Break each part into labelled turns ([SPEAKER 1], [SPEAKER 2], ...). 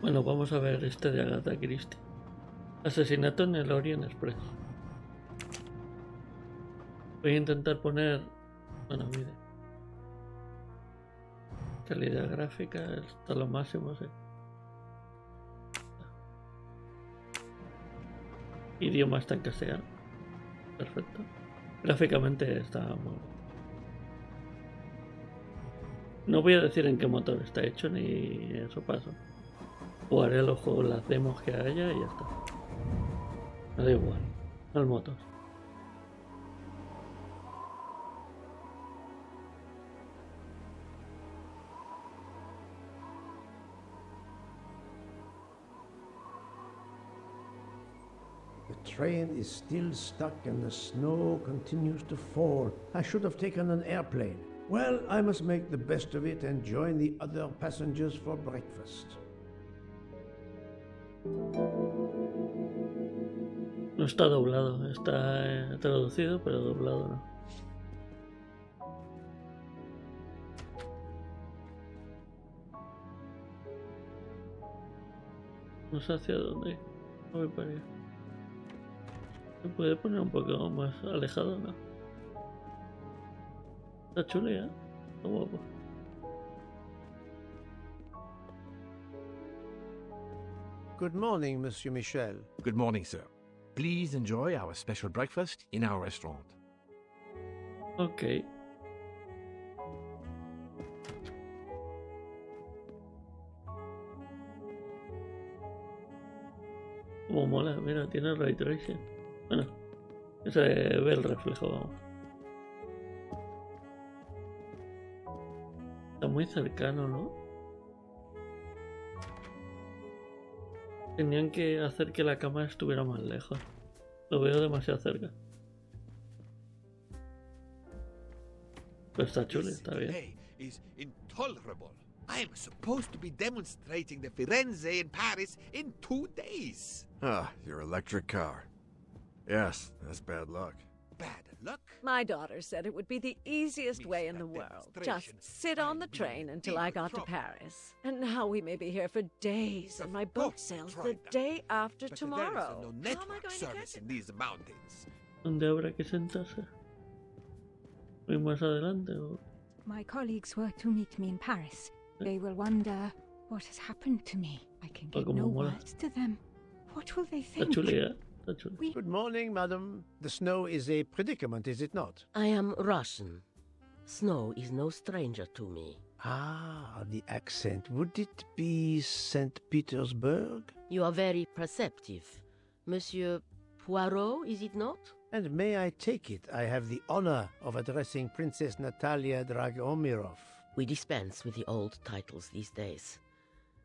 [SPEAKER 1] Bueno, vamos a ver este de Agatha Christie. Asesinato en el Orient Express. Voy a intentar poner... Bueno, mire. Calidad gráfica está lo máximo, sí. Idioma está en castellano. Perfecto. Gráficamente está muy bien. No voy a decir en qué motor está hecho ni eso paso. Jugaré los juegos, las demos que haya y ya está. Me da igual. El motor.
[SPEAKER 2] The train is still stuck and the snow continues to fall. I should have taken an airplane. Well, I must make the best of it and join the other passengers for breakfast.
[SPEAKER 1] No está doblado, está traducido, pero doblado no. No sé hacia dónde ir. No voy para allá. ¿Se puede poner un poco más alejado, no? Está chulea, está guapo.
[SPEAKER 2] Good morning, Monsieur Michel.
[SPEAKER 3] Good morning, sir. Please enjoy our special breakfast in our restaurant.
[SPEAKER 1] Ok. Como mola, mira, tiene ray tracing. Bueno, se ve el reflejo, vamos. Está muy cercano, ¿no? Tenían que hacer que la cámara estuviera más lejos. Lo veo demasiado cerca. Pero está chulo, está bien.
[SPEAKER 4] Is intolerable. I'm supposed to be demonstrating the Firenze in Paris in 2 days.
[SPEAKER 5] Ah, your electric car. Yes, that's bad luck.
[SPEAKER 4] Bad luck?
[SPEAKER 6] My daughter said it would be the easiest way in the world. Just sit on the train until I got to Paris. And now we may be here for days, and my boat sails the day after tomorrow.
[SPEAKER 4] There is no
[SPEAKER 6] How am I
[SPEAKER 4] network
[SPEAKER 6] going to
[SPEAKER 4] service
[SPEAKER 6] get
[SPEAKER 4] in
[SPEAKER 6] it?
[SPEAKER 4] these mountains.
[SPEAKER 1] ¿Dónde habrá que sentarse? ¿Muy más adelante o...?
[SPEAKER 7] My colleagues were to meet me in Paris. They will wonder what has happened to me. I can get
[SPEAKER 1] como
[SPEAKER 7] no
[SPEAKER 1] mola.
[SPEAKER 7] words to them. What will they
[SPEAKER 1] Está
[SPEAKER 7] think?
[SPEAKER 1] chulea, está chulea.
[SPEAKER 2] Good morning, madam. The snow is a predicament, is it not?
[SPEAKER 8] I am Russian. Snow is no stranger to me.
[SPEAKER 2] Ah, the accent. Would it be St. Petersburg?
[SPEAKER 8] You are very perceptive. Monsieur Poirot, is it not?
[SPEAKER 2] And may I take it I have the honor of addressing Princess Natalia Dragomirov?
[SPEAKER 8] We dispense with the old titles these days.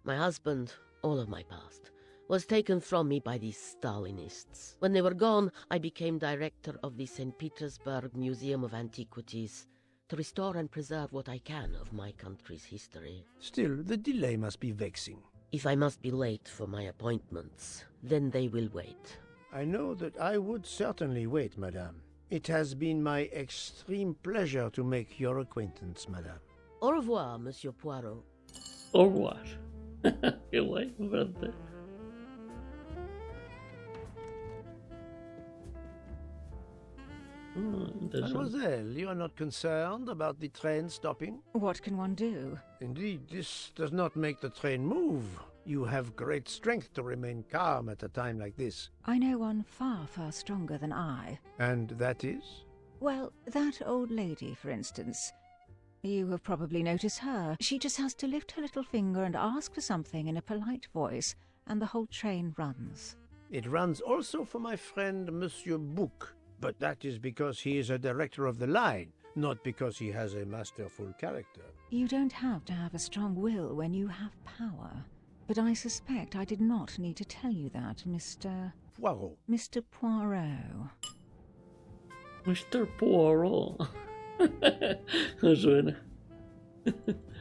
[SPEAKER 8] My husband, all of my past, was taken from me by these Stalinists. When they were gone, I became director of the St. Petersburg Museum of Antiquities to restore and preserve what I can of my country's history.
[SPEAKER 2] Still, the delay must be vexing.
[SPEAKER 8] If I must be late for my appointments, then they will wait.
[SPEAKER 2] I know that I would certainly wait, madame. It has been my extreme pleasure to make your acquaintance, madame.
[SPEAKER 8] Au revoir, Monsieur Poirot.
[SPEAKER 1] Au revoir. Qué guay, en francés. Interesante.
[SPEAKER 2] Mademoiselle, you are not concerned about the train stopping?
[SPEAKER 7] What can one do?
[SPEAKER 2] Indeed, this does not make the train move. You have great strength to remain calm at a time like this.
[SPEAKER 7] I know one far, far stronger than I.
[SPEAKER 2] And that is?
[SPEAKER 7] Well, that old lady, for instance. You have probably noticed her. She just has to lift her little finger and ask for something in a polite voice, and the whole train runs.
[SPEAKER 2] It runs also for my friend Monsieur Bouc, but that is because he is a director of the line, not because he has a masterful character.
[SPEAKER 7] You don't have to have a strong will when you have power. But I suspect I did not need to tell you that, Mr.
[SPEAKER 2] Poirot.
[SPEAKER 7] Mr. Poirot.
[SPEAKER 1] Mr. Poirot. No suena.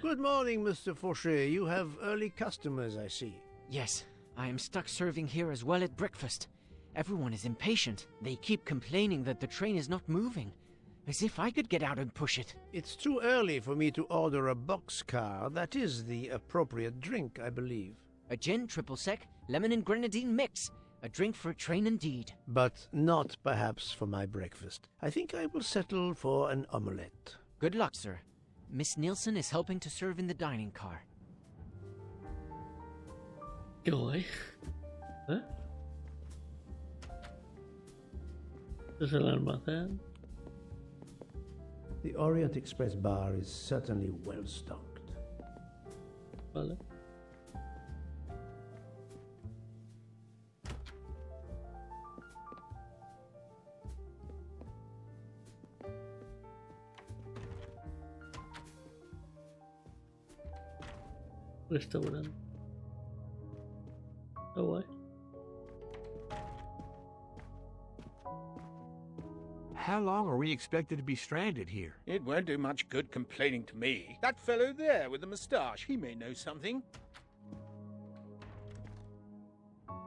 [SPEAKER 2] Good morning, Mr. Fauchet. You have early customers, I see.
[SPEAKER 9] Yes, I am stuck serving here as well at breakfast. Everyone is impatient. They keep complaining that the train is not moving. As if I could get out and push it.
[SPEAKER 2] It's too early for me to order a boxcar. That is the appropriate drink, I believe.
[SPEAKER 9] A gin, triple sec, lemon and grenadine mix. A drink for a train indeed.
[SPEAKER 2] But not perhaps for my breakfast. I think I will settle for an omelette.
[SPEAKER 9] Good luck, sir. Miss Nielsen is helping to serve in the dining car.
[SPEAKER 1] Qué guay. ¿Eh? Este es el almacén.
[SPEAKER 2] The Orient Express bar is certainly well stocked.
[SPEAKER 1] Vale. Restaurante. Está guay.
[SPEAKER 3] How long are we expected to be stranded here?
[SPEAKER 10] It won't do much good complaining to me. That fellow there with the moustache, he may know something.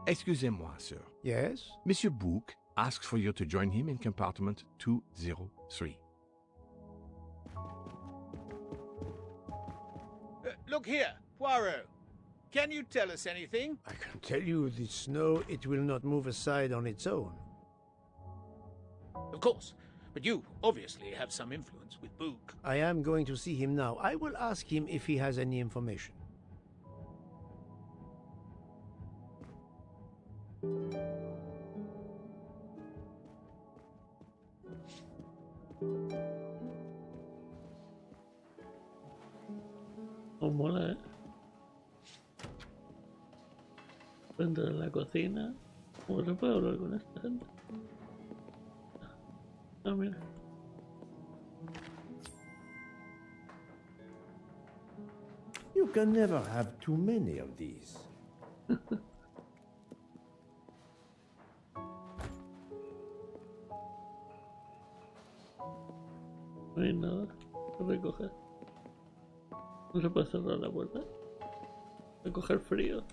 [SPEAKER 3] Excusez-moi, sir.
[SPEAKER 2] Yes?
[SPEAKER 3] Monsieur Bouc asks for you to join him in compartment 203.
[SPEAKER 10] Look here, Poirot. Can you tell us anything?
[SPEAKER 2] I can tell you the snow, it will not move aside on its own.
[SPEAKER 10] Of course. But you obviously have some influence with Book.
[SPEAKER 2] I am going to see him now. I will ask him if he has any information.
[SPEAKER 1] Oh, mola, dentro de la cocina. ¿Cómo se puede hablar con esta gente? Ah, mira.
[SPEAKER 2] You can never have too many of these.
[SPEAKER 1] No hay nada que recoger. No se puede cerrar la puerta. Recoger frío.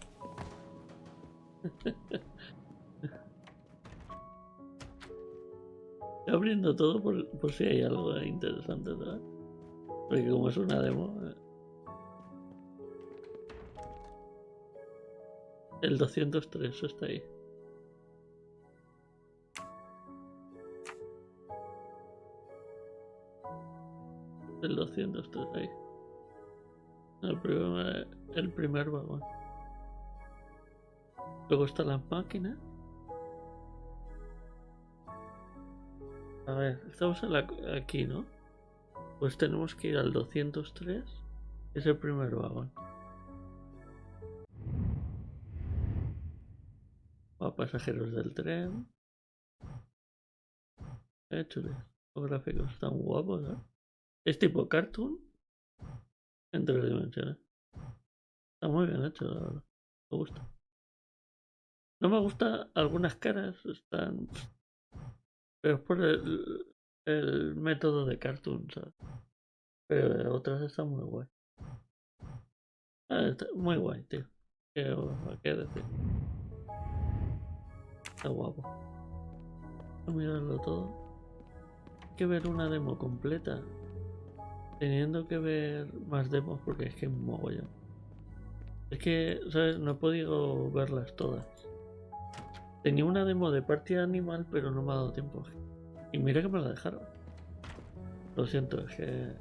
[SPEAKER 1] Estoy abriendo todo por si hay algo interesante, ¿sabes? Porque como es una demo... El 203 está ahí. El 203 ahí. El primer vagón. Luego están las máquinas. A ver, estamos aquí, ¿no? Pues tenemos que ir al 203. Es el primer vagón. A pasajeros del tren. Chules. Los gráficos están guapos, ¿eh? Es tipo cartoon en 3 dimensiones. Está muy bien hecho, la verdad. Me gusta. No me gusta algunas caras, están... Pero es por el método de cartoon, ¿sabes? Pero otras están muy guay. Está muy guay, tío. ¿Qué decir? Está guapo. Voy a mirarlo todo. Hay que ver una demo completa. Teniendo que ver más demos porque es que es mogollón. Es que, ¿sabes? No he podido verlas todas. Tenía una demo de partida animal, pero no me ha dado tiempo. Y mira que me la dejaron. Lo siento, es que...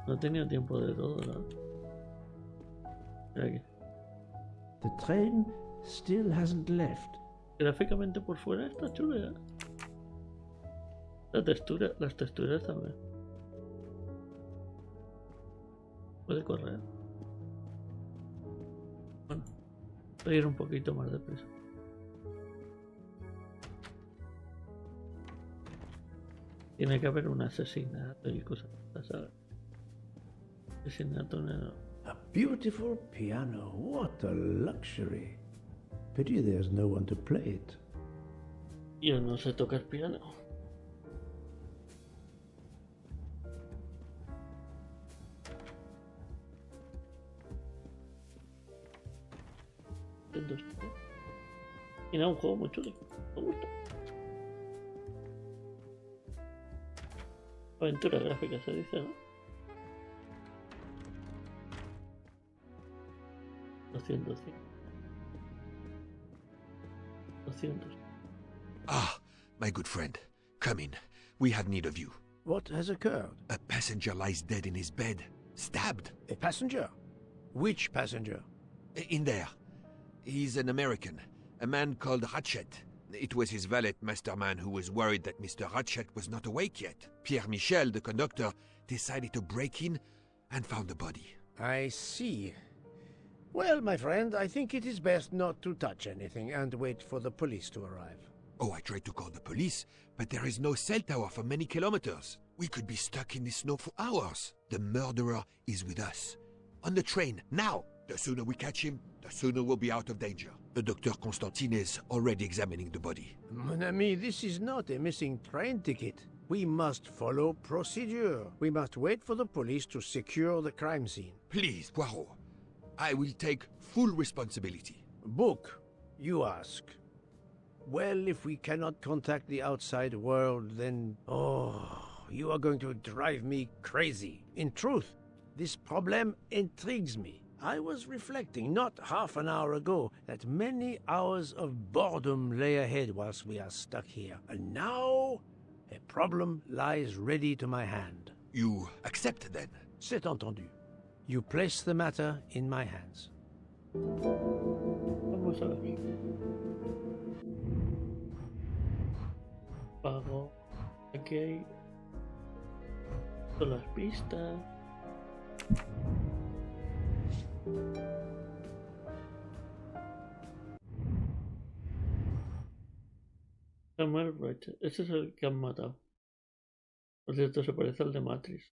[SPEAKER 1] No he tenido tiempo de todo, ¿no? Mira aquí.
[SPEAKER 2] The train still hasn't left.
[SPEAKER 1] Gráficamente por fuera está chula. Las texturas también. Puede correr. Bueno, voy a ir un poquito más deprisa. Tiene que haber un asesinato y cosas, ¿sabes? Asesinato no.
[SPEAKER 2] A beautiful piano. What a luxury. Pity there's no one to play it.
[SPEAKER 1] Yo no sé tocar piano. Y nada, un juego muy chulo. Me gusta. Aventura gráfica se dice, ¿no? 200. 200.
[SPEAKER 4] Ah, my good friend. Come in. We have need of you.
[SPEAKER 2] What has occurred?
[SPEAKER 4] A passenger lies dead in his bed. Stabbed.
[SPEAKER 2] A passenger? Which passenger?
[SPEAKER 4] In there. He's an American. A man called Ratchet. It was his valet, Masterman, who was worried that Mr. Ratchet was not awake yet. Pierre Michel, the conductor, decided to break in and found the body.
[SPEAKER 2] I see. Well, my friend, I think it is best not to touch anything and wait for the police to arrive.
[SPEAKER 4] Oh, I tried to call the police, but there is no cell tower for many kilometers. We could be stuck in the snow for hours. The murderer is with us. On the train, now! The sooner we catch him, the sooner we'll be out of danger. Dr. Constantine is already examining the body.
[SPEAKER 2] Mon ami, this is not a missing train ticket. We must follow procedure. We must wait for the police to secure the crime scene.
[SPEAKER 4] Please, Poirot. I will take full responsibility.
[SPEAKER 2] Book, you ask. Well, if we cannot contact the outside world, then... Oh, you are going to drive me crazy. In truth, this problem intrigues me. I was reflecting not half an hour ago that many hours of boredom lay ahead whilst we are stuck here. And now, a problem lies ready to my hand.
[SPEAKER 4] You accept, then?
[SPEAKER 2] C'est entendu. You place the matter in my hands.
[SPEAKER 1] Vamos a ver. Pago. Aquí hay todas las pistas. Samuel Ratchet. Ese es el que han matado. Por cierto, se parece al de Matrix.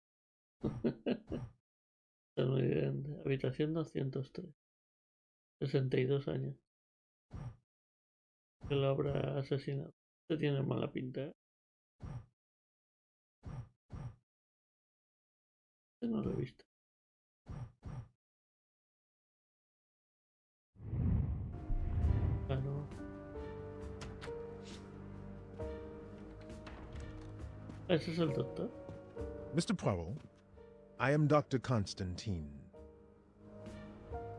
[SPEAKER 1] Estadounidense. Habitación 203. 62 años. Que lo habrá asesinado. Este tiene mala pinta, ¿eh? Este no lo he visto. Ah, no. Ese es el doctor.
[SPEAKER 11] Mr. Poirot, I am Dr. Constantine.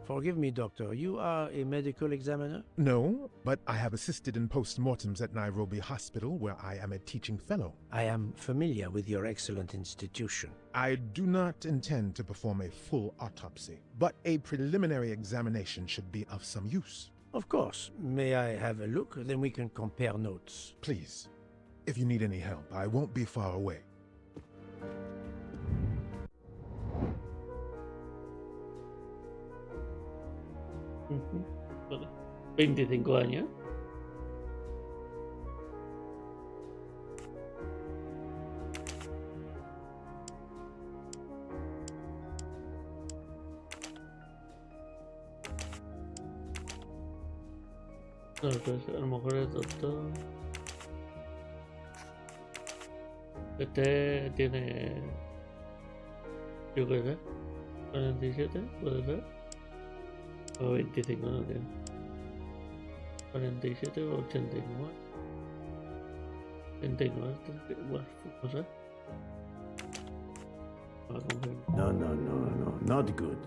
[SPEAKER 2] Forgive me, Doctor. You are a medical examiner?
[SPEAKER 11] No, but I have assisted in post-mortems at Nairobi Hospital, where I am a teaching fellow.
[SPEAKER 2] I am familiar with your excellent institution.
[SPEAKER 11] I do not intend to perform a full autopsy, but a preliminary examination should be of some use.
[SPEAKER 2] Of course. May I have a look? Then we can compare notes.
[SPEAKER 11] Please. If you need any help, I won't be far away.
[SPEAKER 1] Vale. 25 años. No sé, a lo mejor es doctor. Este tiene... Yo qué sé. 47, puede ser. O 25 no tiene. 47 o 89. 89, bueno, no sé.
[SPEAKER 2] No, not good.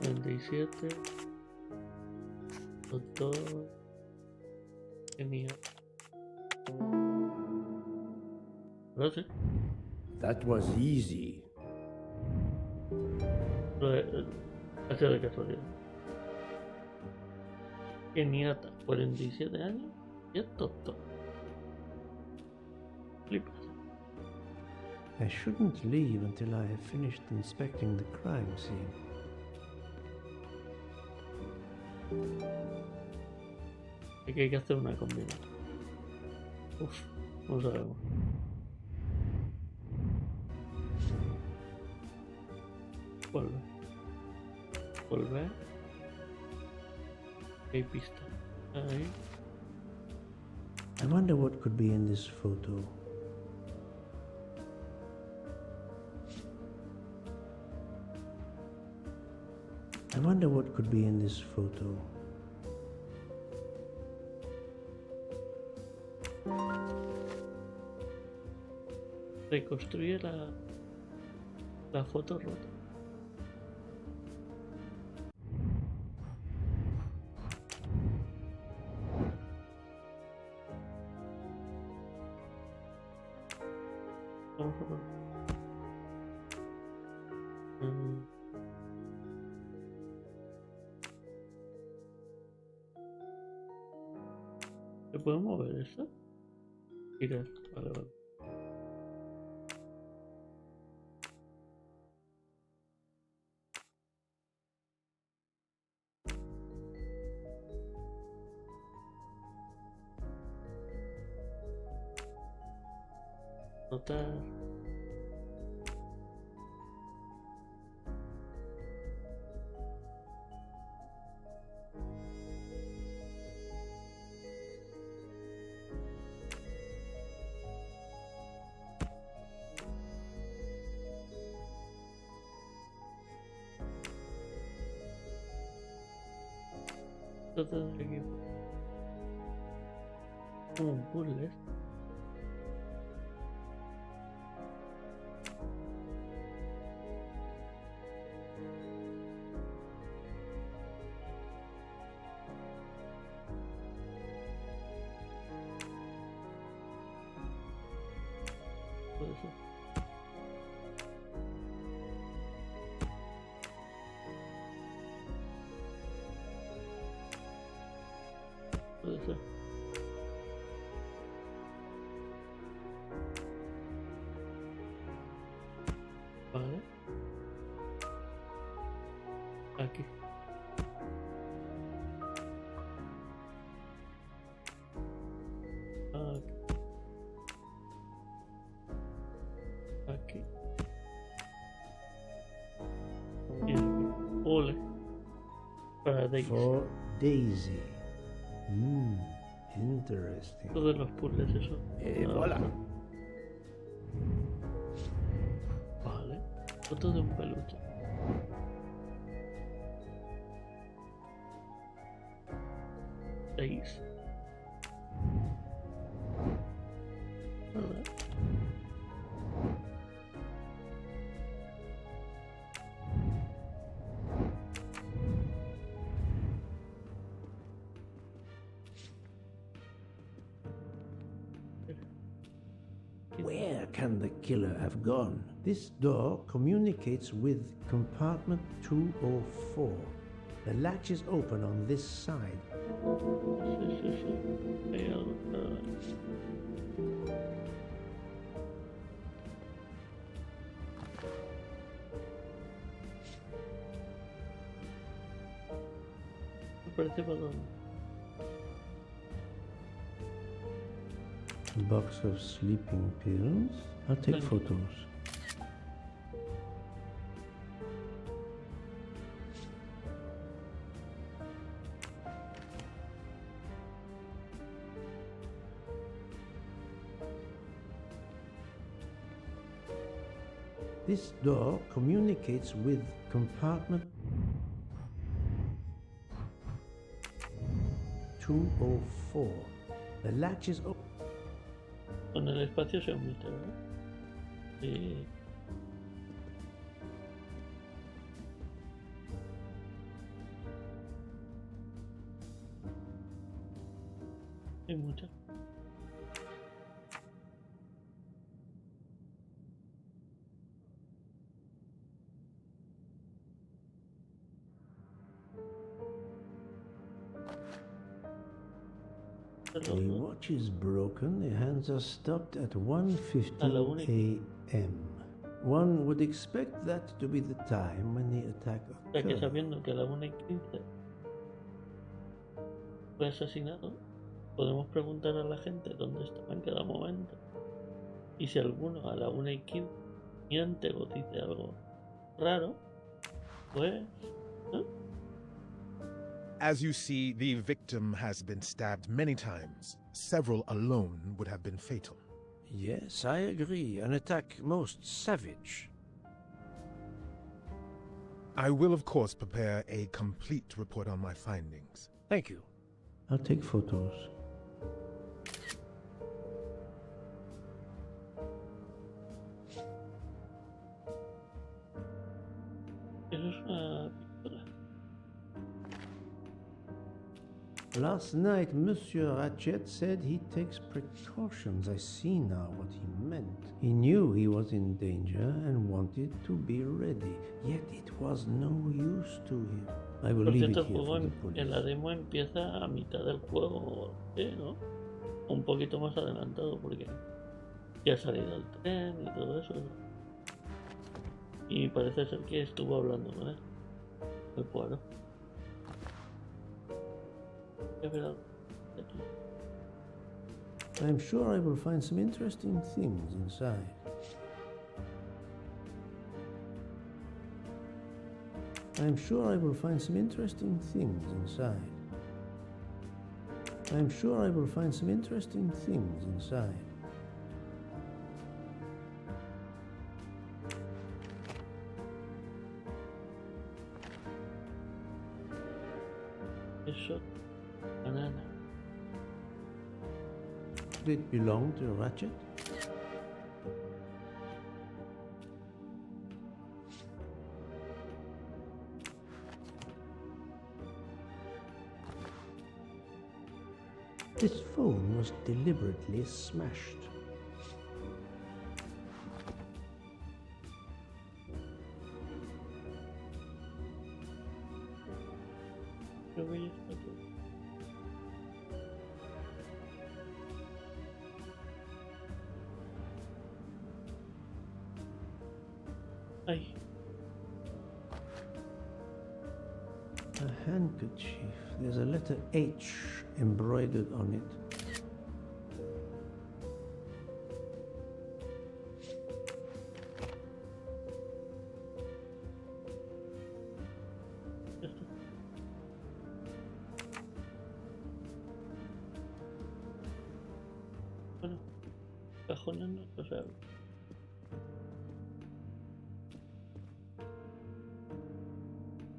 [SPEAKER 1] 47. Doctor. Genial. No sé.
[SPEAKER 2] That was easy.
[SPEAKER 1] Hacia de casualidad. Geniata, 47 años y es doctor. Flipas.
[SPEAKER 2] I shouldn't leave until I have finished inspecting the crime scene.
[SPEAKER 1] Aquí hay que hacer una combinación. Uf, no sabemos. Volver. Hay pista. Ahí.
[SPEAKER 2] I wonder what could be in this photo. I wonder what could be in this photo.
[SPEAKER 1] Reconstruye la foto rota. Vamos a poner. ¿Se puede mover eso? Mira, vale, vale. Notar. Todo el equipo. Como un puzzle. Puede ser. Puede ser. Vale. Aquí. Aquí. Aquí. Y aquí. Ole. Para Daisy.
[SPEAKER 2] For Daisy. Interesting.
[SPEAKER 1] Todos los puzzles, eso.
[SPEAKER 2] Voilà.
[SPEAKER 1] Vale. Foto de un peluche. Seis. Vale.
[SPEAKER 2] Where can the killer have gone? This door communicates with compartment 204. The latch is open on this side.
[SPEAKER 1] Sí. Hay algo, pero... Me parece para dónde.
[SPEAKER 2] Box of sleeping pills. I'll take
[SPEAKER 1] Thank you.
[SPEAKER 2] photos. This door communicates with compartment 204. The latch is open.
[SPEAKER 1] Con el espacio se omite, ¿verdad? Sí. Hay muchas.
[SPEAKER 2] The watch is broken. The hands are stopped at 1:15 a.m. One would expect that to be the time when the attack
[SPEAKER 1] O sea que
[SPEAKER 2] occurred.
[SPEAKER 1] sabiendo que a la 1:15 fue asesinado, podemos preguntar a la gente dónde estaba en cada momento. Y si alguno a la 1:15 miente o dice algo raro, pues... ¿no?
[SPEAKER 11] As you see, the victim has been stabbed many times. Several alone would have been fatal.
[SPEAKER 2] Yes, I agree. An attack most savage.
[SPEAKER 11] I will, of course, prepare a complete report on my findings.
[SPEAKER 2] Thank you. I'll take photos.
[SPEAKER 1] Eso es una pistola.
[SPEAKER 2] Last night, Monsieur Ratchet said he takes precautions. I see now what he meant. He knew he was in danger and wanted to be ready, yet it was no use to him. I will
[SPEAKER 1] Por
[SPEAKER 2] leave it
[SPEAKER 1] cierto, el
[SPEAKER 2] here
[SPEAKER 1] juego
[SPEAKER 2] for the
[SPEAKER 1] en
[SPEAKER 2] police.
[SPEAKER 1] la demo empieza a mitad del juego, ¿sí, no? Un poquito más adelantado porque ya ha salido el tren y todo eso. Y parece ser que estuvo hablando con él. El cuadro.
[SPEAKER 2] I'm sure I will find some interesting things inside. I'm sure I will find some interesting things inside. I'm sure I will find some interesting things inside.
[SPEAKER 1] Eso, banana.
[SPEAKER 2] Did it belong to Ratchet? This phone was deliberately smashed.
[SPEAKER 1] Qué bello está todo. Ay,
[SPEAKER 2] A handkerchief. There's a letter H embroidered on it.
[SPEAKER 1] ya está. Bueno, cajones no se abre.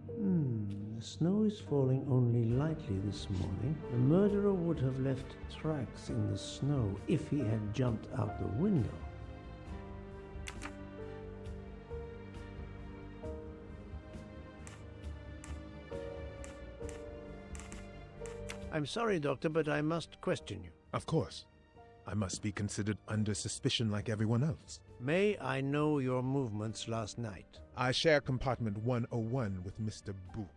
[SPEAKER 2] The snow is falling only lightly this morning. The murderer would have left tracks in the snow if he had jumped out the window. I'm sorry, Doctor, but I must question you.
[SPEAKER 11] Of course. I must be considered under suspicion like everyone else.
[SPEAKER 2] May I know your movements last night?
[SPEAKER 11] I share compartment 101 with Mr. Booth.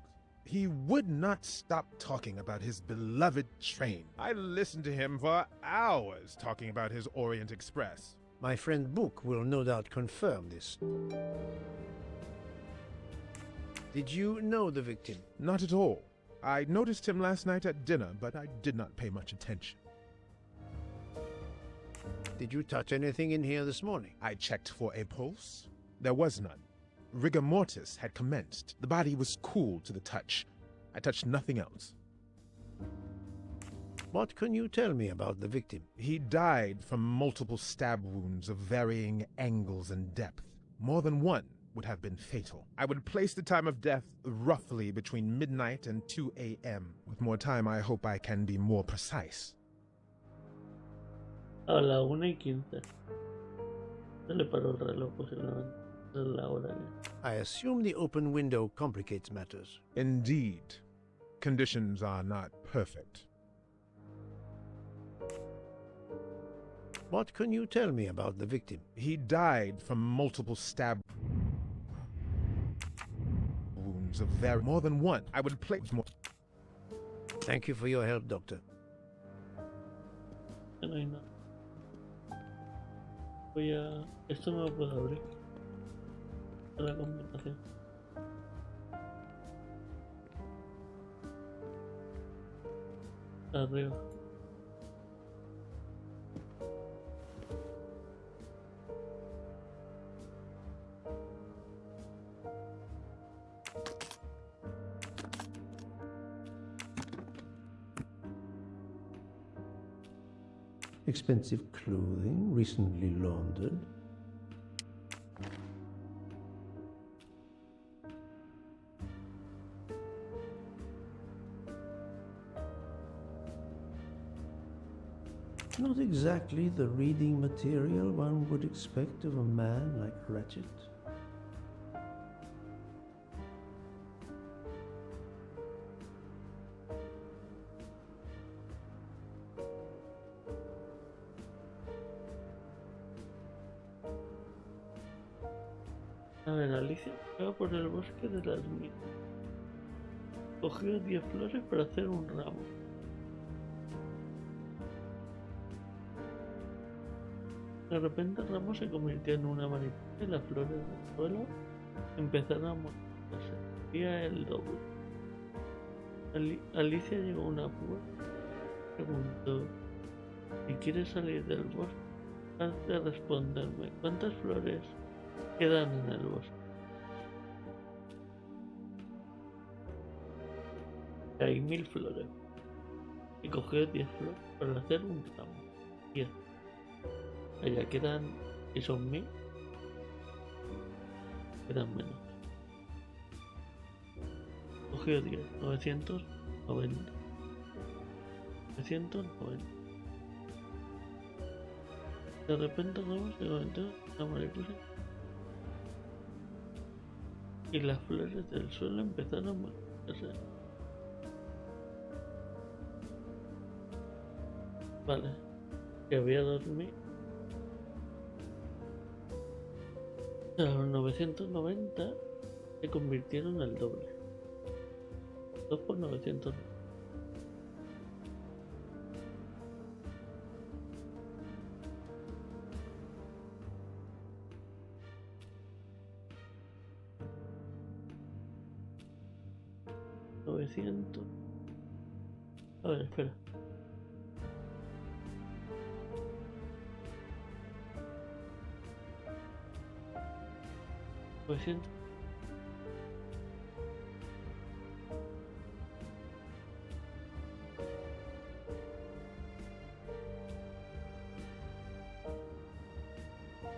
[SPEAKER 11] He would not stop talking about his beloved train. I listened to him for hours talking about his Orient Express.
[SPEAKER 2] My friend Book will no doubt confirm this. Did you know the victim?
[SPEAKER 11] Not at all. I noticed him last night at dinner, but I did not pay much attention.
[SPEAKER 2] Did you touch anything in here this morning?
[SPEAKER 11] I checked for a pulse. There was none. Rigor mortis had commenced. The body was cool to the touch. I touched nothing else.
[SPEAKER 2] What can you tell me about the victim?
[SPEAKER 11] He died from multiple stab wounds of varying angles and depth. More than one would have been fatal. I would place the time of death roughly between midnight and 2 a.m. With more time, I hope I can be more precise.
[SPEAKER 1] A la 1:15. Se le paró el reloj posiblemente. Es la hora ya.
[SPEAKER 2] I assume the open window complicates matters.
[SPEAKER 11] Indeed. Conditions are not perfect.
[SPEAKER 2] What can you tell me about the victim?
[SPEAKER 11] He died from multiple stab wounds of more than one. I would place more.
[SPEAKER 2] Thank you for your help, Doctor.
[SPEAKER 1] Ya no hay nada. Voy a... Esto no lo puedo abrir. La combinación. Arriba.
[SPEAKER 2] Expensive clothing, recently laundered. Not exactly the reading material one would expect of a man like Ratchet.
[SPEAKER 1] A ver, Alicia va por el bosque de las minas. Cogió 10 flores para hacer un ramo. De repente el ramo se convirtió en una mariposa y las flores del suelo empezaron a moverse. Hacía el doble. Alicia llegó a una puerta y preguntó: si quieres salir del bosque, has de responderme cuántas flores quedan en el bosque. Hay 1000 flores. Y cogió 10 flores para hacer un ramo. 10. Allá quedan, y son 1000, quedan menos. Cogió 10, 990. 990. De repente Ramos se convirtió en una mariposa y las flores del suelo empezaron a moverse. Vale, que había 2000. A los 990 se convirtieron en el doble. 2 por 990. A ver, espera. $900.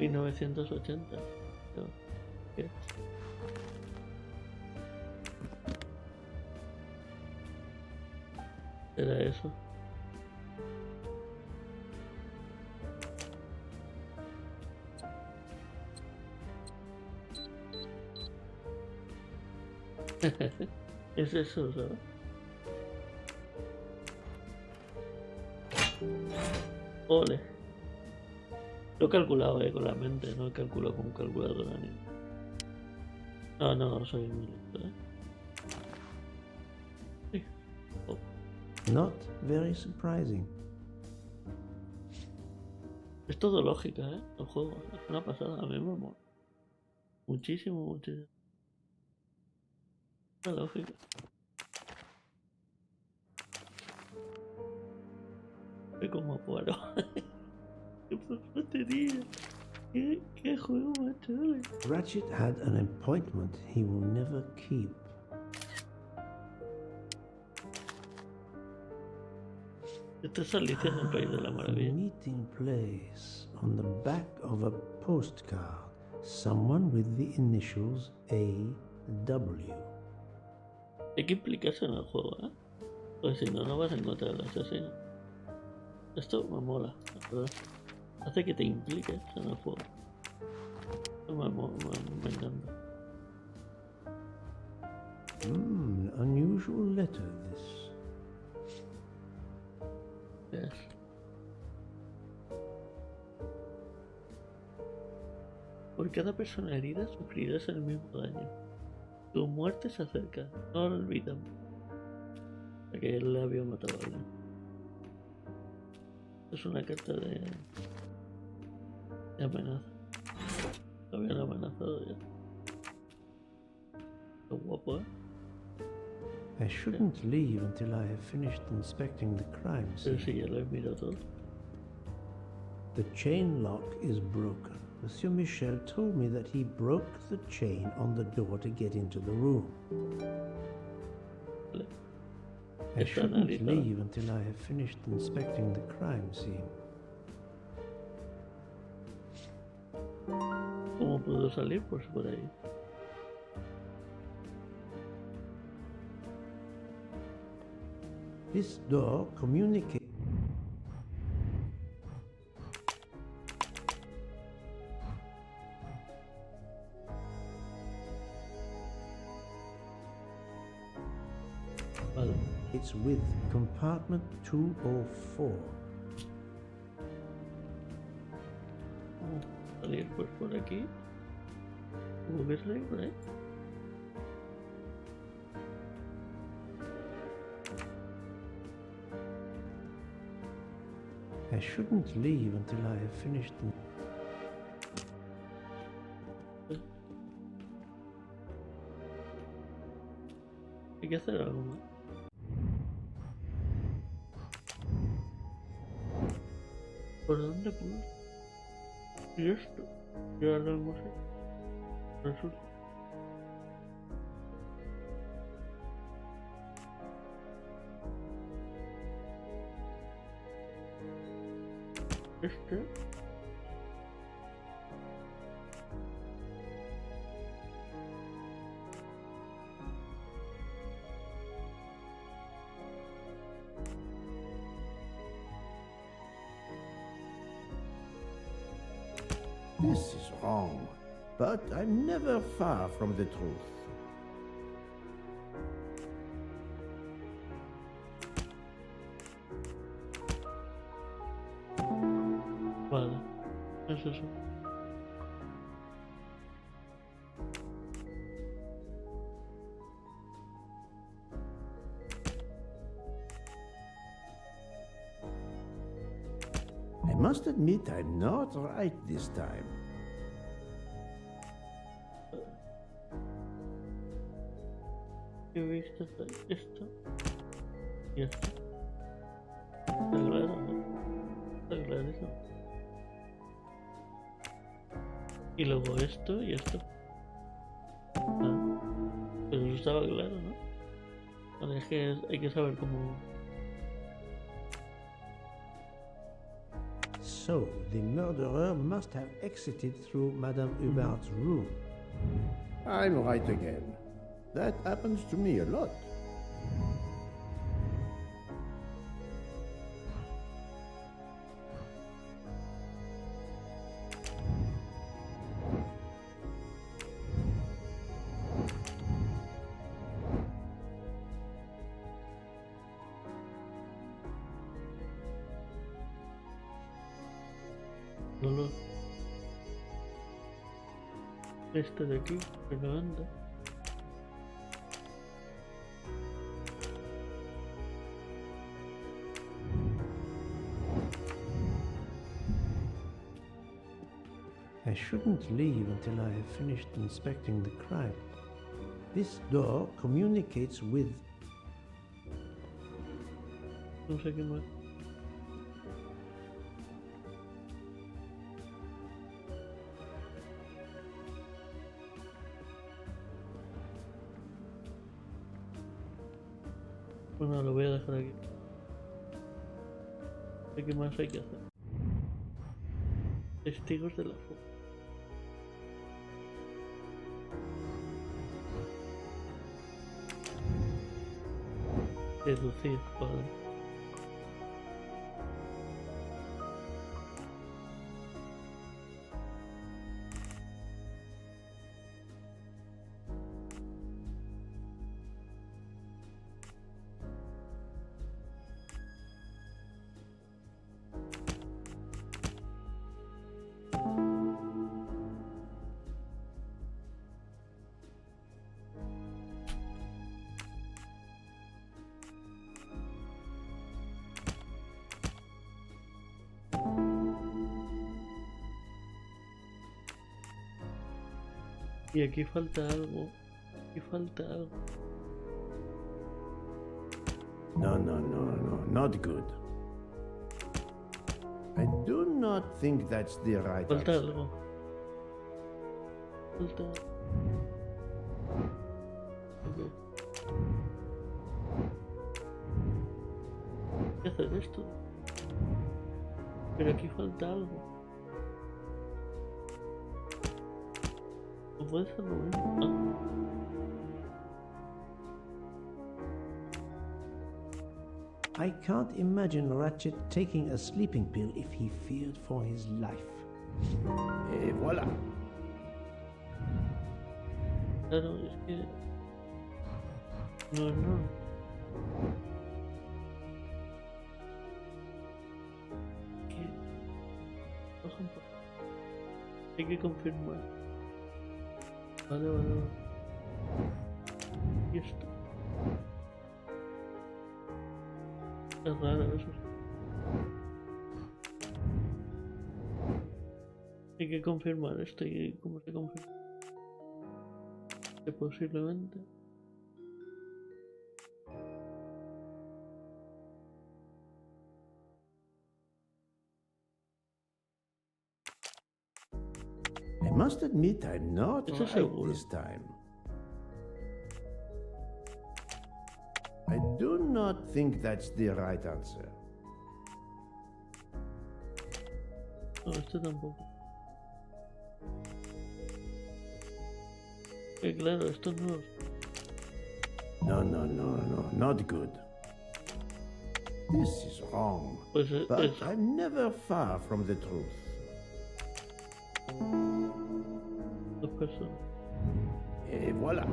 [SPEAKER 1] Y 980. ¿Qué? ¿Era eso? Es eso, ¿sabes? Ole. Lo he calculado con la mente, no he calculado con calculadora ni. No, soy muy listo, Sí. Oh.
[SPEAKER 2] Not very surprising.
[SPEAKER 1] Es todo lógica, el juego. Es una pasada, a mí me mola. Muchísimo. La lógica. Es como Poirot. ¡Qué porquería! ¿Qué juego más chulo!
[SPEAKER 2] Ratchet had an appointment he will never keep.
[SPEAKER 1] Esto es Alicia en el País de la
[SPEAKER 2] A
[SPEAKER 1] Maravilla.
[SPEAKER 2] meeting place on the back of a postcard. Someone with the initials A.W.
[SPEAKER 1] Hay que implicarse en el juego, Porque si no, no vas a encontrar al asesino. Esto me mola, la verdad. Hace que te impliques en el juego. Esto me encanta.
[SPEAKER 2] Unusual letter, this.
[SPEAKER 1] Yes. Por cada persona herida sufrirás el mismo daño. Tu muerte se acerca, no lo olvidamos. A que él le había matado a alguien. Es una carta de amenaza. Lo habían amenazado ya. Qué guapo,
[SPEAKER 2] I shouldn't leave until I have finished inspecting the crime
[SPEAKER 1] Pero
[SPEAKER 2] scene.
[SPEAKER 1] si ya lo he mirado todo.
[SPEAKER 2] The chain lock is broken. Monsieur Michel told me that he broke the chain on the door to get into the room.
[SPEAKER 1] Vale.
[SPEAKER 2] I
[SPEAKER 1] Está
[SPEAKER 2] shouldn't
[SPEAKER 1] analizado.
[SPEAKER 2] leave until I have finished inspecting the crime scene.
[SPEAKER 1] ¿Cómo pudo salir? Pues por ahí.
[SPEAKER 2] This door communicates.
[SPEAKER 1] Vale.
[SPEAKER 2] It's with compartment 204.
[SPEAKER 1] Salir pues por aquí. ¿Cómo que salir por ahí?
[SPEAKER 2] I shouldn't leave until I have finished the...
[SPEAKER 1] Hay que hacer algo más. ¿Por dónde puedo? ¿Y esto? Ya lo hemos hecho. Resulta. Este.
[SPEAKER 2] This is wrong, but I'm never far from the truth.
[SPEAKER 1] Vale, es eso.
[SPEAKER 2] I must admit I'm not right this time.
[SPEAKER 1] ¿Qué viste? Esto y esto. Está claro, ¿no? Está clarísimo. Y luego esto y esto. Ah, pero eso estaba claro, ¿no? Vale, es que hay que saber cómo...
[SPEAKER 2] So, the murderer must have exited through Madame Hubert's room. I'm right again. That happens to me a lot.
[SPEAKER 1] No lo... Este de aquí, pero anda.
[SPEAKER 2] I shouldn't leave until I have finished inspecting the crime. This door communicates with...
[SPEAKER 1] No sé qué más. Bueno, lo voy a dejar aquí. No sé qué más hay que hacer. Testigos de la fuga. Deducir, joder. Y aquí falta algo. Aquí falta algo.
[SPEAKER 2] No, not good. I do not think that's the right
[SPEAKER 1] Falta
[SPEAKER 2] answer.
[SPEAKER 1] algo. Falta. Ok. ¿Qué hacer esto? Pero aquí falta algo. No puede ser lo mismo.
[SPEAKER 2] I can't imagine Ratchet taking a sleeping pill if he feared for his life. Et voilà.
[SPEAKER 1] Claro, es que... No. ¿Qué? Hay que confirmar. Vale, vale, vale. Y esto. Es raro eso. Hay que confirmar esto y cómo se confirma. Que posiblemente.
[SPEAKER 2] I must admit I'm not
[SPEAKER 1] Eso
[SPEAKER 2] right
[SPEAKER 1] seguro.
[SPEAKER 2] this time. I do not think that's the right answer.
[SPEAKER 1] No, este tampoco. Que claro, esto no.
[SPEAKER 2] No, not good. This is wrong.
[SPEAKER 1] Pues
[SPEAKER 2] But I'm never far from the truth.
[SPEAKER 1] dos personas.
[SPEAKER 2] Et voilà.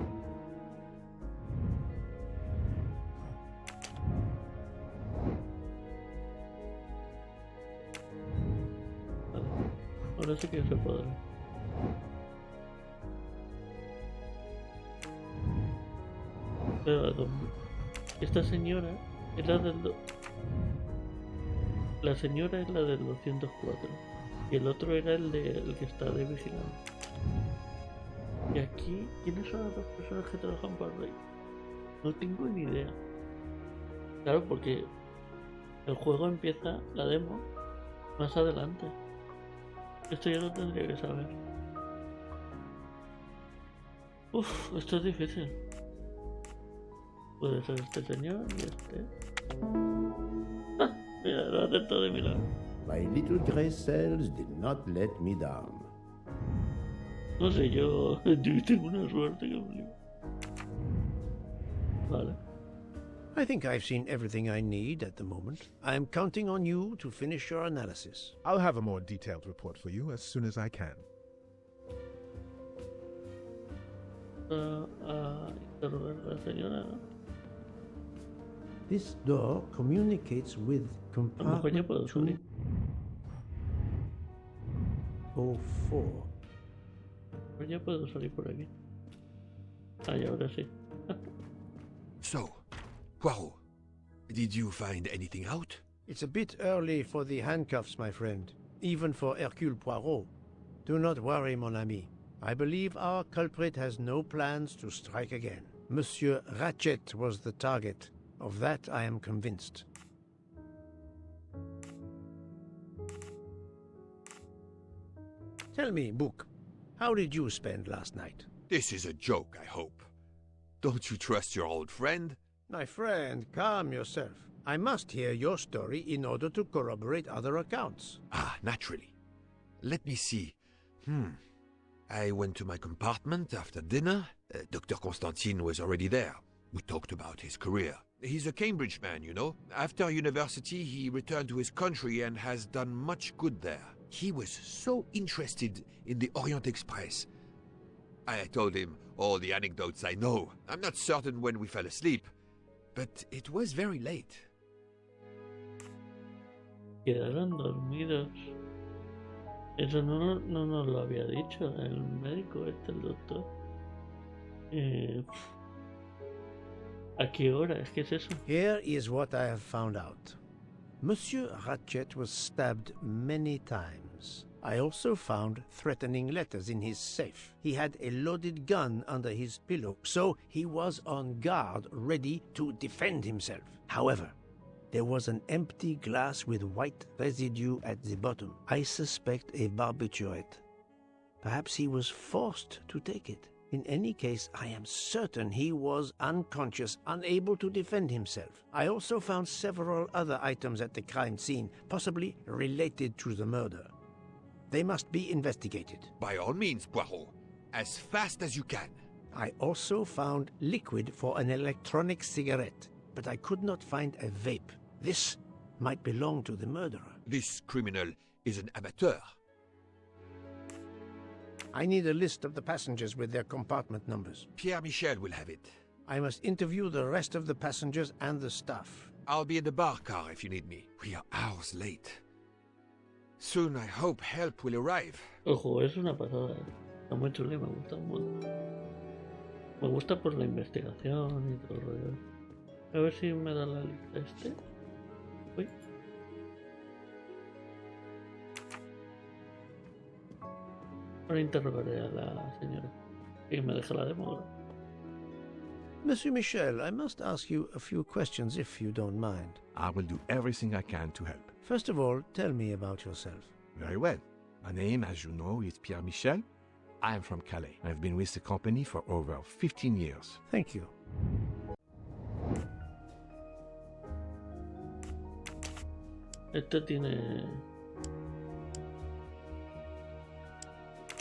[SPEAKER 1] Vale. Ahora sí que se podrá. Pero esta señora es la del... La señora es la del 204 y el otro era el que está de vigilante. Y aquí, ¿quiénes son las dos personas que trabajan para el rey? No tengo ni idea. Claro, porque el juego empieza, la demo, más adelante. Esto ya lo tendría que saber. Uf, esto es difícil. Puede ser este señor y este. ¡Ah! Mira, lo ha acertado de milagro.
[SPEAKER 2] My little gray cells did not let me down.
[SPEAKER 1] No sé, yo tengo una suerte que me... Vale.
[SPEAKER 2] I think I've seen everything I need at the moment. I'm counting on you to finish your analysis.
[SPEAKER 11] I'll have a more detailed report for you as soon as I can.
[SPEAKER 1] Interrogar a la señora, ¿no?
[SPEAKER 2] This door communicates with
[SPEAKER 1] A lo mejor ya
[SPEAKER 2] compartment
[SPEAKER 1] puedo salir.
[SPEAKER 2] 204.
[SPEAKER 1] Pues ya puedo salir por aquí. Ah, y ahora sí.
[SPEAKER 4] So, Poirot, did you find anything out?
[SPEAKER 2] It's a bit early for the handcuffs, my friend. Even for Hercule Poirot. Do not worry, mon ami. I believe our culprit has no plans to strike again. Monsieur Ratchet was the target. Of that I am convinced. Tell me, Book, how did you spend last night?
[SPEAKER 4] This is a joke, I hope. Don't you trust your old friend?
[SPEAKER 2] My friend, calm yourself. I must hear your story in order to corroborate other accounts.
[SPEAKER 4] Ah, naturally. Let me see. I went to my compartment after dinner. Dr. Constantine was already there. We talked about his career. He's a Cambridge man, you know. After university, he returned to his country and has done much good there. He was so interested in the Orient Express. I told him all the anecdotes I know. I'm not certain when we fell asleep, but it was very late.
[SPEAKER 1] Quedaron dormidos. Eso no nos lo había dicho el médico, el doctor. ¿A qué hora? Es que es eso.
[SPEAKER 2] Here is what I have found out. Monsieur Ratchet was stabbed many times. I also found threatening letters in his safe. He had a loaded gun under his pillow, so he was on guard, ready to defend himself. However, there was an empty glass with white residue at the bottom. I suspect a barbiturate. Perhaps he was forced to take it. In any case, I am certain he was unconscious, unable to defend himself. I also found several other items at the crime scene, possibly related to the murder. They must be investigated.
[SPEAKER 4] By all means, Poirot. As fast as you can.
[SPEAKER 2] I also found liquid for an electronic cigarette, but I could not find a vape. This might belong to the murderer.
[SPEAKER 4] This criminal is an amateur.
[SPEAKER 2] I need a list of the passengers with their compartment numbers.
[SPEAKER 4] Pierre Michel will have it.
[SPEAKER 2] I must interview the rest of the passengers and the staff.
[SPEAKER 4] I'll be in the bar car if you need me. We are hours late. Soon I hope help will arrive.
[SPEAKER 1] El juego es una pasada. Está muy chulo y me gusta un montón. Me gusta por la investigación y todo el rollo. A ver si me da la lista este. Uy. Ahora interrogaré a la señora. Y me deja la demo.
[SPEAKER 2] Monsieur Michel, I must ask you a few questions if you don't mind.
[SPEAKER 3] I will do everything I can to help.
[SPEAKER 2] First of all, tell me about yourself.
[SPEAKER 3] Very well. My name, as you know, is Pierre Michel. I am from Calais. I've been with the company for over 15 years.
[SPEAKER 2] Thank you.
[SPEAKER 1] Este tiene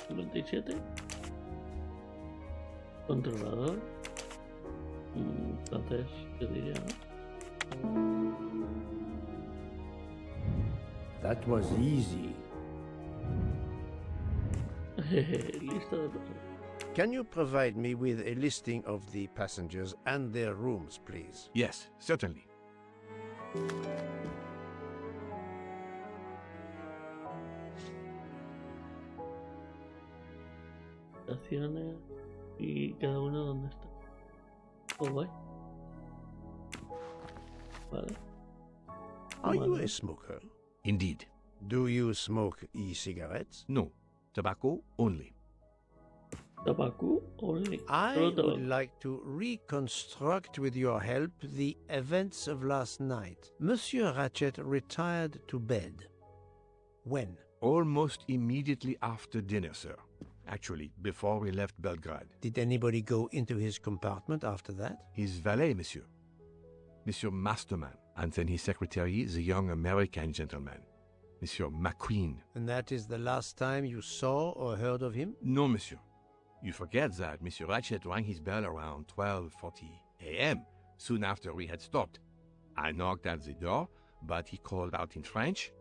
[SPEAKER 1] 57. Controlador. Entonces, yo diría, ¿no?
[SPEAKER 2] That was easy.
[SPEAKER 1] Lista de personas.
[SPEAKER 2] Can you provide me with a listing of the passengers and their rooms, please?
[SPEAKER 3] Yes, certainly.
[SPEAKER 1] Estaciones y cada uno donde está. Oh, guay. Vale.
[SPEAKER 2] Are you a smoker?
[SPEAKER 3] Indeed.
[SPEAKER 2] Do you smoke e-cigarettes?
[SPEAKER 3] No. Tobacco only.
[SPEAKER 1] Tobacco only.
[SPEAKER 2] I would like to reconstruct with your help the events of last night. Monsieur Ratchet retired to bed. When?
[SPEAKER 3] Almost immediately after dinner, sir. Actually, before we left Belgrade.
[SPEAKER 2] Did anybody go into his compartment after that?
[SPEAKER 3] His valet, monsieur. Monsieur Masterman. And then his secretary, the young American gentleman. Monsieur McQueen.
[SPEAKER 2] And that is the last time you saw or heard of him?
[SPEAKER 3] No, monsieur. You forget that Monsieur Ratchet rang his bell around 12:40 a.m., soon after we had stopped. I knocked at the door, but he called out in French,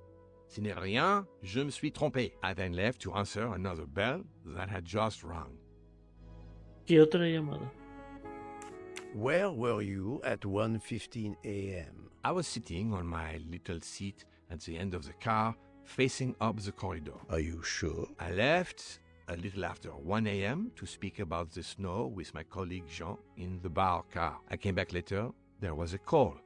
[SPEAKER 3] "Ce n'est rien, je me suis trompé." I then left to answer another bell that had just rung.
[SPEAKER 1] ¿Qué otra llamada?
[SPEAKER 2] Where were you at 1:15 a.m.?
[SPEAKER 3] I was sitting on my little seat at the end of the car, facing up the corridor.
[SPEAKER 2] Are you sure?
[SPEAKER 3] I left a little after 1 a.m. to speak about the snow with my colleague Jean in the bar car. I came back later. There was a call.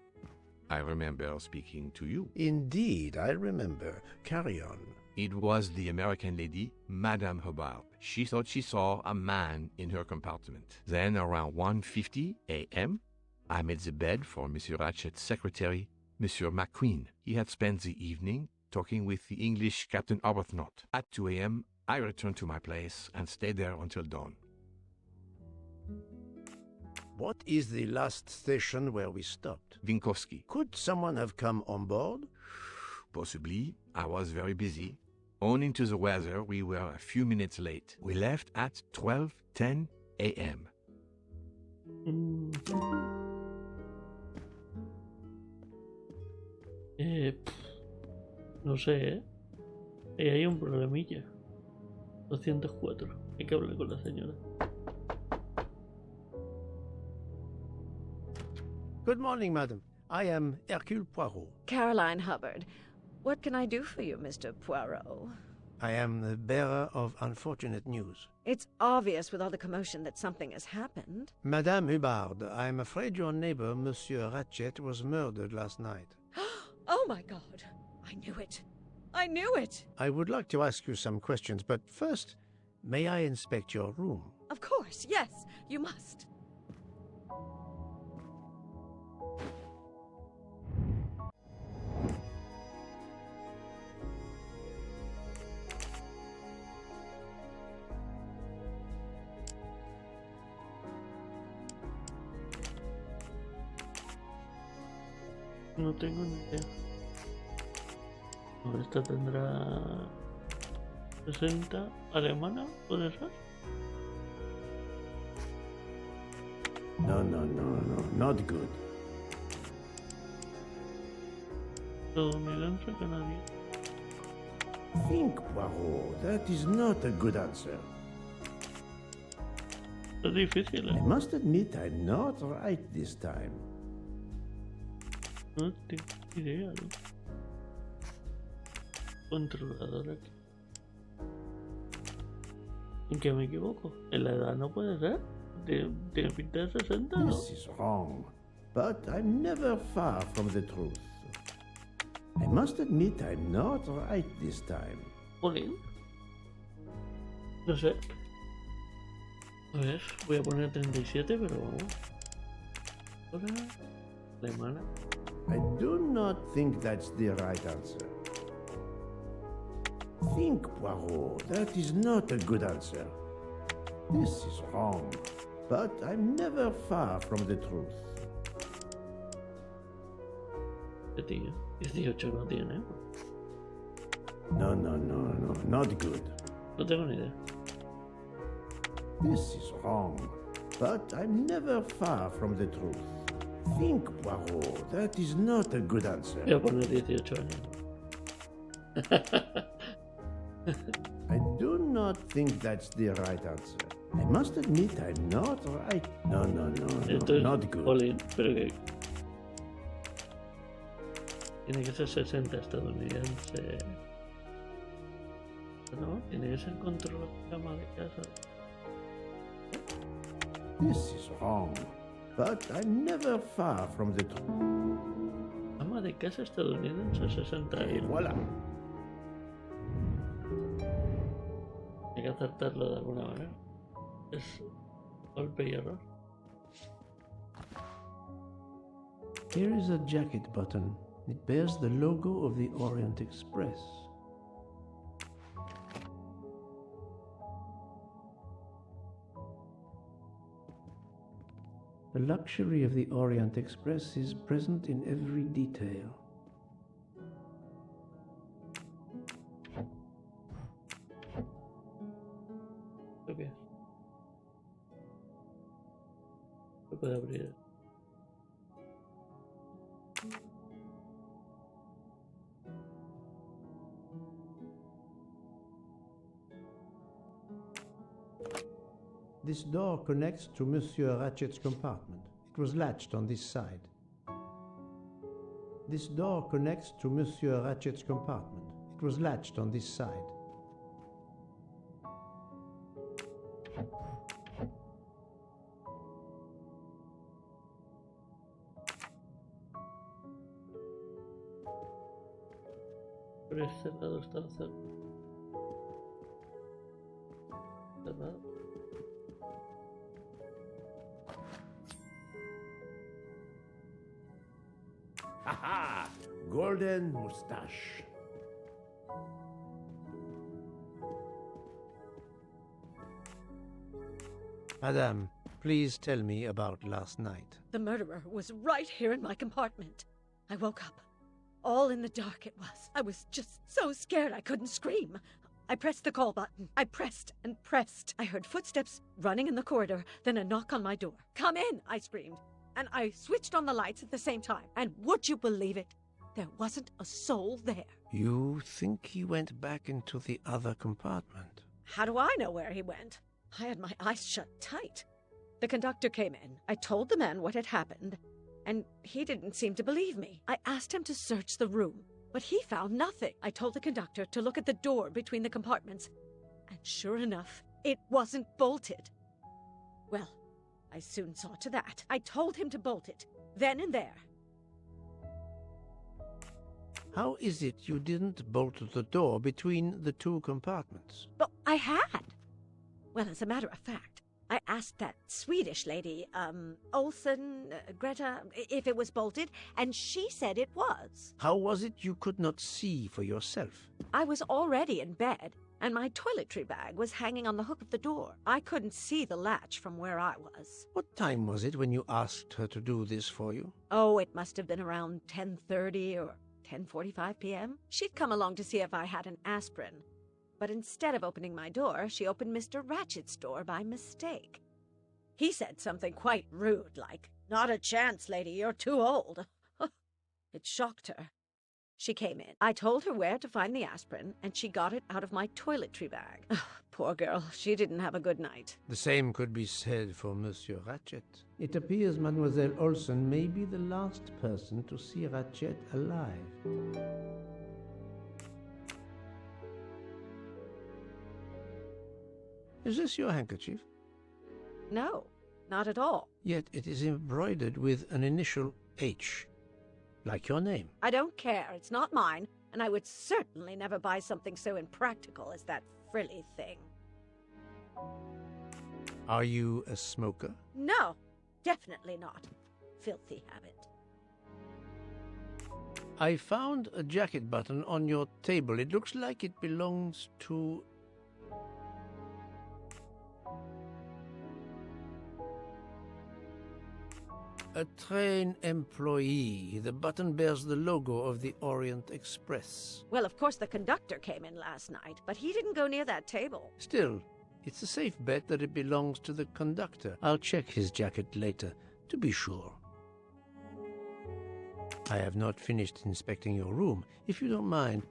[SPEAKER 3] I remember speaking to you.
[SPEAKER 2] Indeed, I remember. Carry on.
[SPEAKER 3] It was the American lady, Madame Hubbard. She thought she saw a man in her compartment. Then, around 1:50 a.m., I made the bed for Monsieur Ratchet's secretary, Monsieur McQueen. He had spent the evening talking with the English Captain Arbuthnot. At 2 a.m., I returned to my place and stayed there until dawn.
[SPEAKER 2] What is the last station where we stopped?
[SPEAKER 3] Vinkovsky.
[SPEAKER 2] Could someone have come on board?
[SPEAKER 3] Possibly. I was very busy. Owing to the weather, we were a few minutes late. We left at 12:10 a.m.
[SPEAKER 1] No sé, Ahí hay un problemilla. 204. Hay que hablar con la señora.
[SPEAKER 2] Good morning, madam. I am Hercule Poirot.
[SPEAKER 6] Caroline Hubbard. What can I do for you, Mr. Poirot?
[SPEAKER 2] I am the bearer of unfortunate news.
[SPEAKER 6] It's obvious with all the commotion that something has happened.
[SPEAKER 2] Madame Hubbard, I am afraid your neighbor, Monsieur Ratchet, was murdered last night.
[SPEAKER 6] Oh my God! I knew it! I knew it!
[SPEAKER 2] I would like to ask you some questions, but first, may I inspect your room?
[SPEAKER 6] Of course, yes, you must.
[SPEAKER 1] No tengo ni idea. No, esta tendrá 60. ¿Alemana? ¿Puede ser?
[SPEAKER 2] No, not good.
[SPEAKER 1] Estadounidense, canadiense.
[SPEAKER 2] Think, Poirot, that is not a good answer.
[SPEAKER 1] Es difícil,
[SPEAKER 2] I must admit I'm not right this time.
[SPEAKER 1] No tengo idea, ¿no? Controlador aquí. ¿En qué me equivoco? ¿En la edad no puede ser? Tiene pinta de 60, ¿no?
[SPEAKER 2] This is wrong, but I'm never far from the truth. I must admit I'm not right this time.
[SPEAKER 1] Jolín. No sé. A ver, voy a poner 37, pero vamos. Ahora, alemana.
[SPEAKER 2] I do not think that's the right answer. Think, Poirot. That is not a good answer. This is wrong, but I'm never far from the truth.
[SPEAKER 1] ¿Qué tío? 18 no tiene.
[SPEAKER 2] No, not good.
[SPEAKER 1] No tengo ni idea.
[SPEAKER 2] This is wrong, but I'm never far from the truth. Think, Poirot. That is not a good answer.
[SPEAKER 1] Voy a poner 18 años.
[SPEAKER 2] I do not think that's the right answer. I must admit I'm not right. No,
[SPEAKER 1] Esto es
[SPEAKER 2] not good.
[SPEAKER 1] Jolín, pero que... Tiene que ser 60 estadounidense. No, tiene que ser control de ama de casa.
[SPEAKER 2] This is wrong, but I'm never far from the truth.
[SPEAKER 1] Ama de casa estadounidense, 60
[SPEAKER 2] Et
[SPEAKER 1] años.
[SPEAKER 2] voilà.
[SPEAKER 1] Hay que acertarlo de alguna manera. Es golpe y error.
[SPEAKER 2] Here is a jacket button. It bears the logo of the Orient Express. The luxury of the Orient Express is present in every detail.
[SPEAKER 1] ¿Qué es? Se puede abrir.
[SPEAKER 2] This door connects to Monsieur Ratchet's compartment. It was latched on this side. This door connects to Monsieur Ratchet's compartment. It was latched on this side.
[SPEAKER 1] Por este lado está cerrado.
[SPEAKER 2] Haha! Golden moustache. Madame, please tell me about last night.
[SPEAKER 6] The murderer was right here in my compartment. I woke up. All in the dark it was. I was just so scared I couldn't scream. I pressed the call button. I pressed and pressed. I heard footsteps running in the corridor, then a knock on my door. "Come in," I screamed. And I switched on the lights at the same time. And would you believe it? There wasn't a soul there.
[SPEAKER 2] You think he went back into the other compartment?
[SPEAKER 6] How do I know where he went? I had my eyes shut tight. The conductor came in. I told the man what had happened, and he didn't seem to believe me. I asked him to search the room, but he found nothing. I told the conductor to look at the door between the compartments, and sure enough, it wasn't bolted. Well, I soon saw to that. I told him to bolt it, then and there.
[SPEAKER 2] How is it you didn't bolt the door between the two compartments?
[SPEAKER 6] But I had. Well, as a matter of fact, I asked that Swedish lady, Olsen, Greta, if it was bolted, and she said it was.
[SPEAKER 2] How was it you could not see for yourself?
[SPEAKER 6] I was already in bed, and my toiletry bag was hanging on the hook of the door. I couldn't see the latch from where I was.
[SPEAKER 2] What time was it when you asked her to do this for you?
[SPEAKER 6] Oh, it must have been around 10:30 or 10:45 p.m. She'd come along to see if I had an aspirin. But instead of opening my door, she opened Mr. Ratchet's door by mistake. He said something quite rude, like, "Not a chance, lady, you're too old." It shocked her. She came in. I told her where to find the aspirin, and she got it out of my toiletry bag. Poor girl, she didn't have a good night.
[SPEAKER 2] The same could be said for Monsieur Ratchet. It appears Mademoiselle Olsen may be the last person to see Ratchet alive. Is this your handkerchief?
[SPEAKER 6] No, Not at all.
[SPEAKER 2] Yet it is embroidered with an initial H, like your name.
[SPEAKER 6] I don't care. It's not mine, and I would certainly never buy something so impractical as that frilly thing.
[SPEAKER 2] Are you a smoker?
[SPEAKER 6] No, definitely not. Filthy habit.
[SPEAKER 2] I found a jacket button on your table. It looks like it belongs to... a train employee. The button bears the logo of the Orient Express.
[SPEAKER 6] Well, of course the conductor came in last night, but he didn't go near that table.
[SPEAKER 2] Still, it's a safe bet that it belongs to the conductor. I'll check his jacket later, to be sure. I have not finished inspecting your room, if you don't mind.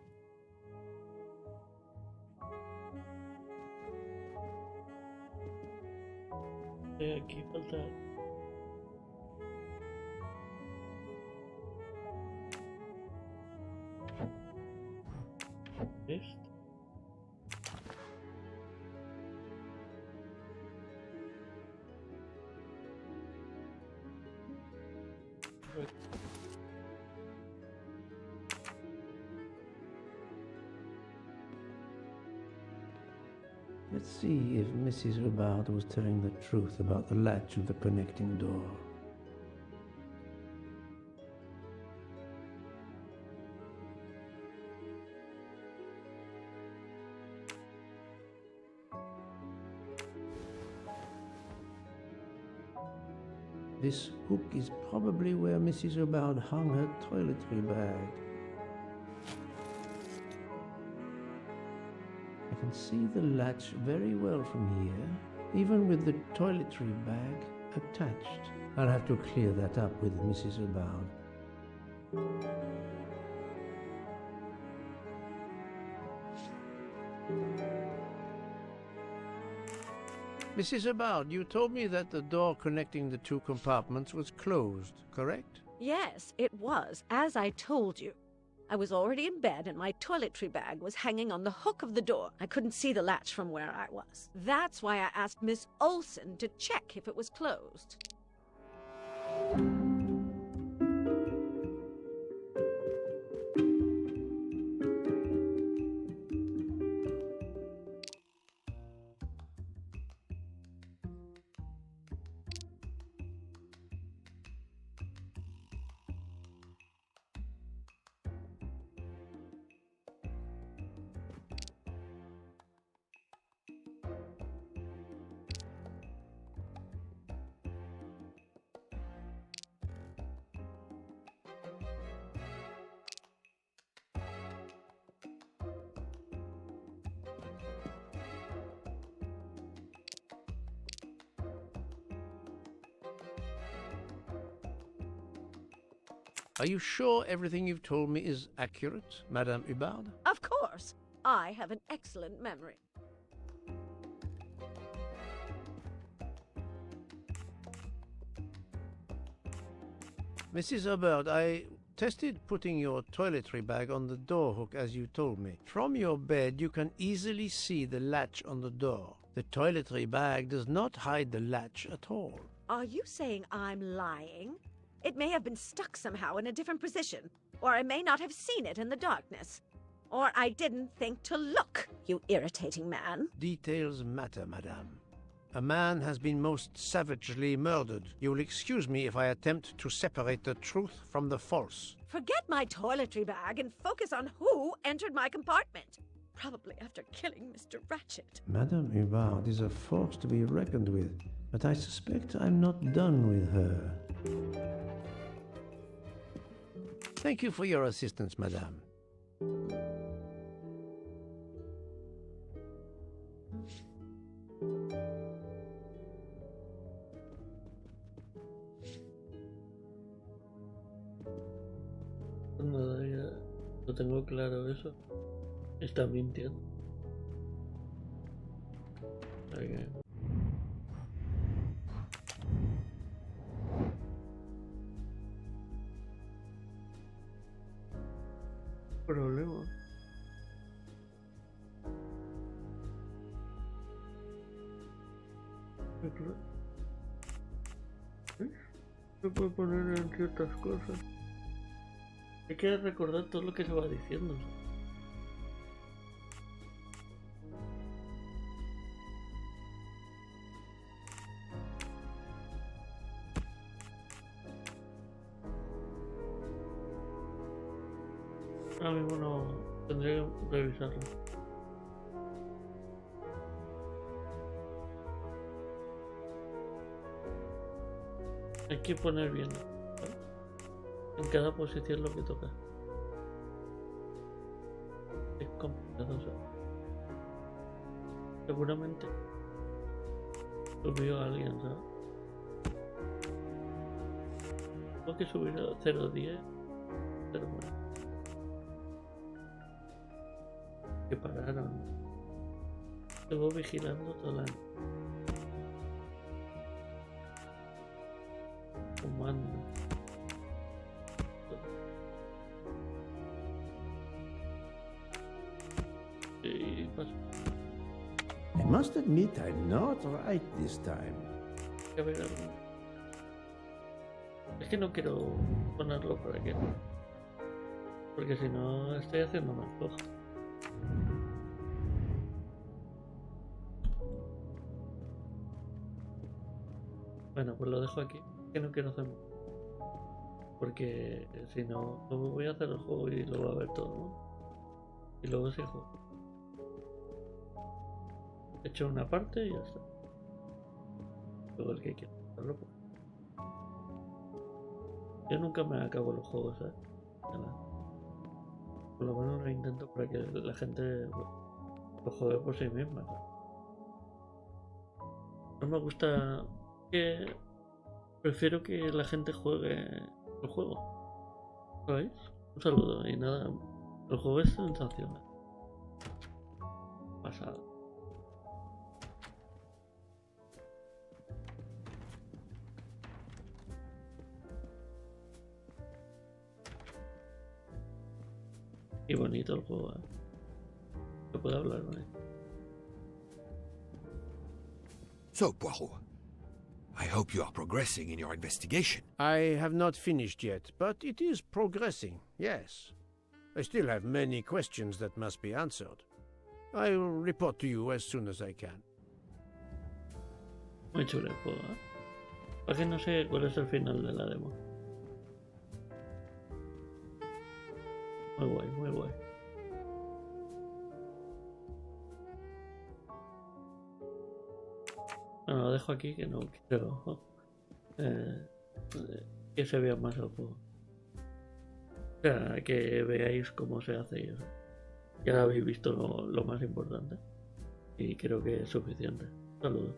[SPEAKER 1] Aquí falta. Esto.
[SPEAKER 2] Let's see if Mrs. Hubbard was telling the truth about the latch of the connecting door. This hook is probably where Mrs. Hubbard hung her toiletry bag. I can see the latch very well from here, even with the toiletry bag attached. I'll have to clear that up with Mrs. Hubbard. Mrs. Hubbard, you told me that the door connecting the two compartments was closed, correct?
[SPEAKER 6] Yes, it was, as I told you. I was already in bed and my toiletry bag was hanging on the hook of the door. I couldn't see the latch from where I was. That's why I asked Miss Olsen to check if it was closed.
[SPEAKER 2] Are you sure everything you've told me is accurate, Madame Hubbard?
[SPEAKER 6] Of course. I have an excellent memory.
[SPEAKER 2] Mrs. Hubbard, I tested putting your toiletry bag on the door hook as you told me. From your bed, you can easily see the latch on the door. The toiletry bag does not hide the latch at all.
[SPEAKER 6] Are you saying I'm lying? It may have been stuck somehow in a different position, or I may not have seen it in the darkness. Or I didn't think to look, you irritating man.
[SPEAKER 2] Details matter, madame. A man has been most savagely murdered. You will excuse me if I attempt to separate the truth from the false.
[SPEAKER 6] Forget my toiletry bag and focus on who entered my compartment. Probably after killing Mr. Ratchet.
[SPEAKER 2] Madame Hubbard is a force to be reckoned with, but I suspect I'm not done with her. Thank you for your assistance, madame.
[SPEAKER 1] Nada, ya lo tengo claro eso. Está mintiendo. Okay. Problema. Se puede poner en ciertas cosas. Hay que recordar todo lo que se va diciendo. Ahora mismo no tendría que revisarlo. Hay que poner bien, ¿vale? En cada posición lo que toca. Es complicado, ¿sabes? Seguramente subió a alguien, ¿sabes? Tengo que subir a 0.10, pero bueno. Que pararon. Estuvo vigilando todo el año. Fumando. Y pasó.
[SPEAKER 2] I must admit I'm not right this time.
[SPEAKER 1] A ver, es que no quiero ponerlo para que. Porque si no estoy haciendo más cosas. Bueno, pues lo dejo aquí. Que no quiero hacer más. Porque si no, no voy a hacer el juego y lo voy a ver todo, ¿no? Y luego sigo. He hecho una parte y ya está. Luego el que quiera hacerlo, pues. Yo nunca me acabo los juegos, ¿sabes? Por lo menos lo intento para que la gente lo juegue por sí misma, ¿sabes? No me gusta que... Prefiero que la gente juegue el juego. ¿Sabéis? Un saludo y nada. El juego es sensacional. Pasado. Y bonito el juego, ¿eh? Se puede hablar con él.
[SPEAKER 4] So, Poirot, I hope you are progressing in your investigation.
[SPEAKER 2] I have not finished yet, but it is progressing, yes. I still have many questions that must be answered. I will report to you as soon as I can.
[SPEAKER 1] Muy chulo el juego, ¿eh? Es que no sé cuál es el final de la demo. Muy guay, muy guay. Bueno, lo dejo aquí que no quiero que se vea más el juego. O sea, que veáis cómo se hace y eso. Ya habéis visto lo más importante. Y creo que es suficiente. Saludos.